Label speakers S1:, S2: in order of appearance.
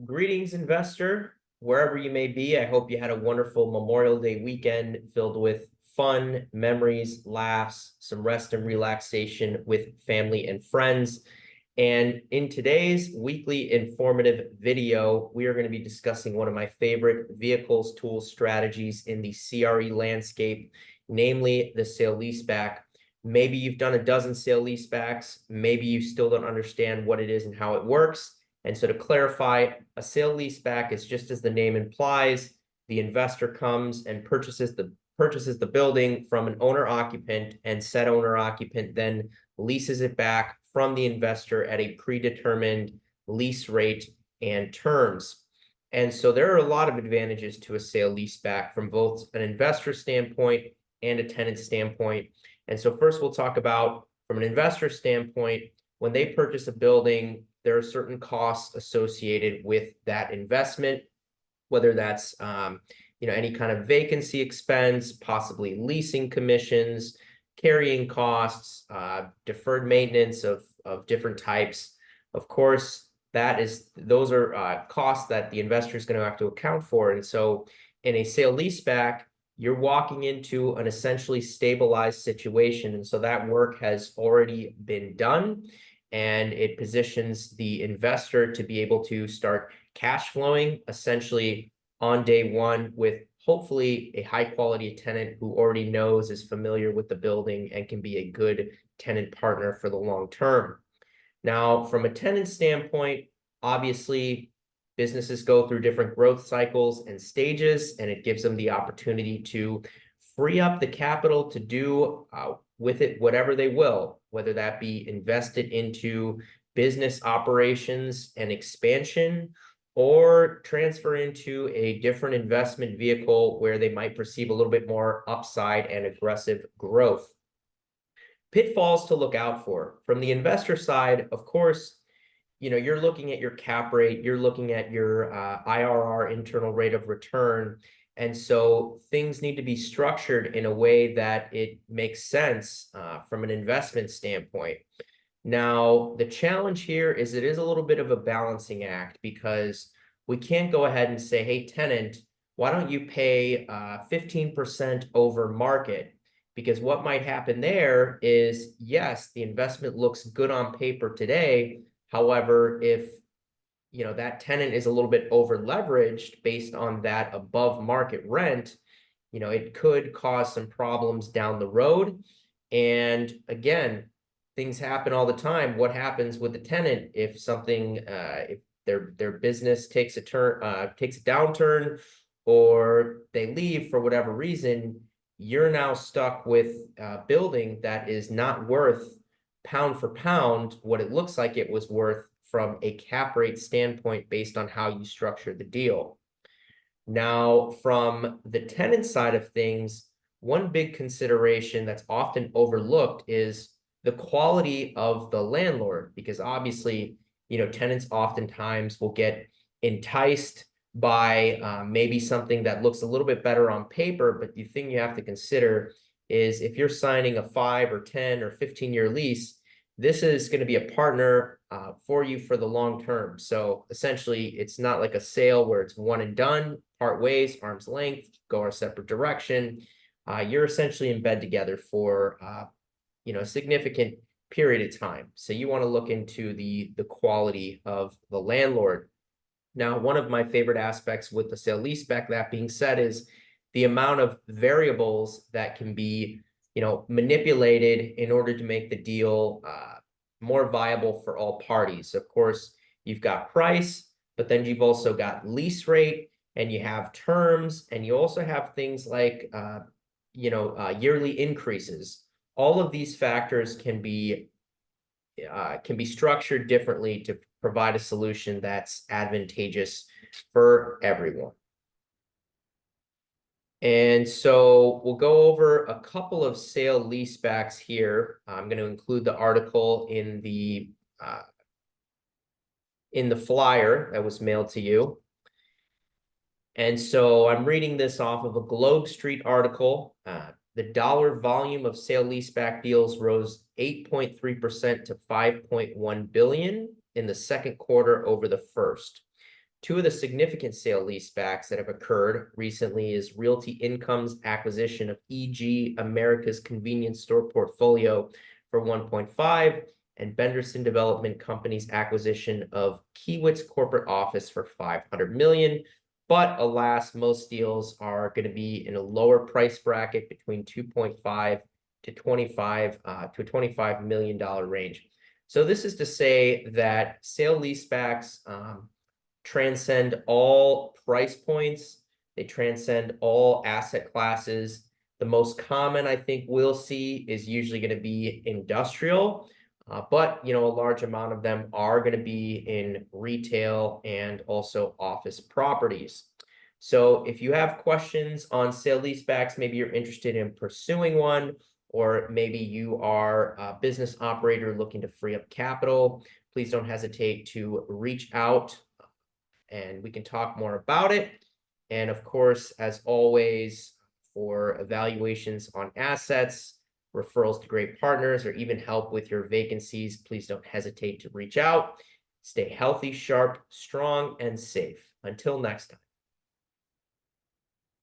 S1: Greetings, investor, wherever you may be. I hope you had a wonderful Memorial Day weekend filled with fun, memories, laughs, some rest and relaxation with family and friends. And in today's weekly informative video, we are going to be discussing one of my favorite vehicles, tools, strategies in the CRE landscape, namely the sale-leaseback. Maybe you've done a dozen sale-leasebacks. Maybe you still don't understand what it is and how it works. And so to clarify, a sale-leaseback is just as the name implies, the investor comes and purchases the building from an owner-occupant, and said owner-occupant then leases it back from the investor at a predetermined lease rate and terms. And so there are a lot of advantages to a sale-leaseback from both an investor standpoint and a tenant standpoint. And so first we'll talk about, from an investor standpoint, when they purchase a building, there are certain costs associated with that investment, whether that's any kind of vacancy expense, possibly leasing commissions, carrying costs, deferred maintenance of different types. Of course, those are costs that the investor is going to have to account for. And so in a sale-leaseback, you're walking into an essentially stabilized situation. And so that work has already been done, and it positions the investor to be able to start cash flowing essentially on day one with hopefully a high quality tenant who already knows, is familiar with the building, and can be a good tenant partner for the long term. Now, from a tenant standpoint, obviously, businesses go through different growth cycles and stages, and it gives them the opportunity to free up the capital to do with it whatever they will, whether that be invested into business operations and expansion, or transfer into a different investment vehicle where they might perceive a little bit more upside and aggressive growth. Pitfalls to look out for. From the investor side, of course, you're looking at your cap rate, you're looking at your IRR, internal rate of return. And so things need to be structured in a way that it makes sense from an investment standpoint. Now, the challenge here is it is a little bit of a balancing act, because we can't go ahead and say, hey, tenant, why don't you pay 15% over market? Because what might happen there is, yes, the investment looks good on paper today. However, if that tenant is a little bit over leveraged based on that above market rent, it could cause some problems down the road. And again, things happen all the time. What happens with the tenant if something, if their business takes a downturn, or they leave for whatever reason? You're now stuck with a building that is not worth pound for pound what it looks like it was worth from a cap rate standpoint based on how you structure the deal. Now, from the tenant side of things, one big consideration that's often overlooked is the quality of the landlord, because obviously, tenants oftentimes will get enticed by maybe something that looks a little bit better on paper. But the thing you have to consider is, if you're signing a 5 or 10 or 15-year lease, this is going to be a partner for you for the long term. So essentially, it's not like a sale where it's one and done, part ways, arm's length, go our separate direction. You're essentially in bed together for a significant period of time. So you want to look into the quality of the landlord. Now, one of my favorite aspects with the sale-leaseback, that being said, is the amount of variables that can be manipulated in order to make the deal more viable for all parties. Of course, you've got price, but then you've also got lease rate, and you have terms, and you also have things like yearly increases. All of these factors can be structured differently to provide a solution that's advantageous for everyone. And so we'll go over a couple of sale-leasebacks here. I'm going to include the article in the flyer that was mailed to you. And so I'm reading this off of a Globe Street article. The dollar volume of sale-leaseback deals rose 8.3% to $5.1 billion in the second quarter over the first. Two of the significant sale leasebacks that have occurred recently is Realty Income's acquisition of EG America's convenience store portfolio for 1.5, and Benderson Development Company's acquisition of Kiewitz corporate office for 500 million. But alas, most deals are going to be in a lower price bracket between 2.5 to 25 to a $25 million range. So this is to say that sale leasebacks transcend all price points. They transcend all asset classes. The most common I think we'll see is usually going to be industrial, but a large amount of them are going to be in retail and also office properties. So if you have questions on sale leasebacks, maybe you're interested in pursuing one, or maybe you are a business operator looking to free up capital, please don't hesitate to reach out and we can talk more about it. And of course, as always, for evaluations on assets, referrals to great partners, or even help with your vacancies, please don't hesitate to reach out. Stay healthy, sharp, strong, and safe. Until next time.